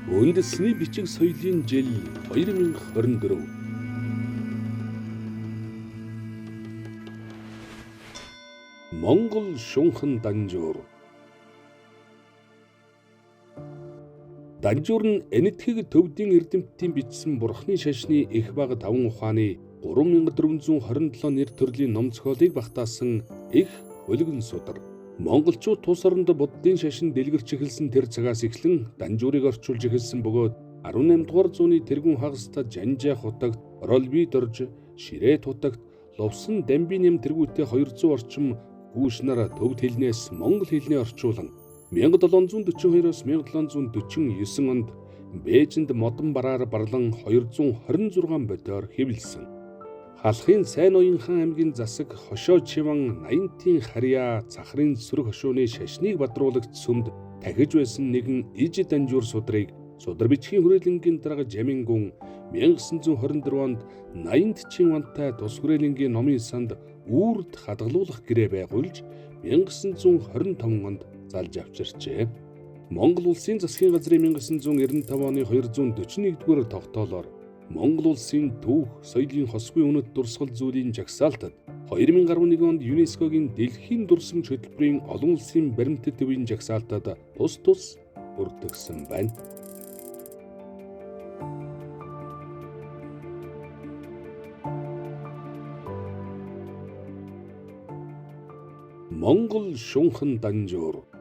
Үндэсний бичиг соёлын жил 2024. Монгол шунхан данжуур. Данжуур нь энэтхэг төвдийн эрдэмтдийн бичсэн бурхны шашны их бага таван ухааны 3427 нэр төрлийн ном зохиолыг багтаасан их хөлгөн судар. Монголчууд тус оронд буддын шашин дэлгэрч эхэлсэн тэр цагаас эхлэн данжуурыг орчуулж эхэлсэн бөгөөд 18 дугаар зууны тэргүүн хагаста Жанжаа хутагт, Оролби дорж, Ширээ хутагт лувсан Дамбинэм тэргүүтээ 200 орчим гүүш нар төвд хэлнээс монгол хэлний орчуулан 1742-оос 1749 онд Бээжинд модон бараар барлан 226 бодоор хэвлсэн. Халахын сайн уян хаан аймгийн засаг хошоо чиван 80-ийн харьяа цахрын сөрөг хошууны шашныг бадруулагч сүмд тахиж байсан нэгэн иж данжуур судрыг судар бичгийн хүрээлэнгийн дарга Жамингун 1924 онд 80-чин вантай тус хүрээлэнгийн номын санд үрд хадгалуулах гэрээ байгуулж 1925 онд залж авчирчээ. Монгол улсын засгийн газрын 1995 оны 241-р тогтоолоор Монгол улсын түүх, соёлын хосгүй үнэт дурсгал зүйлийн жагсаалтад 2011 онд ЮНЕСКОгийн дэлхийн дурсамж хөтөлбөрийн олон улсын баримтат төвийн жагсаалтад тус бүртгэгдсэн байна. Монгол шунхан данжуур.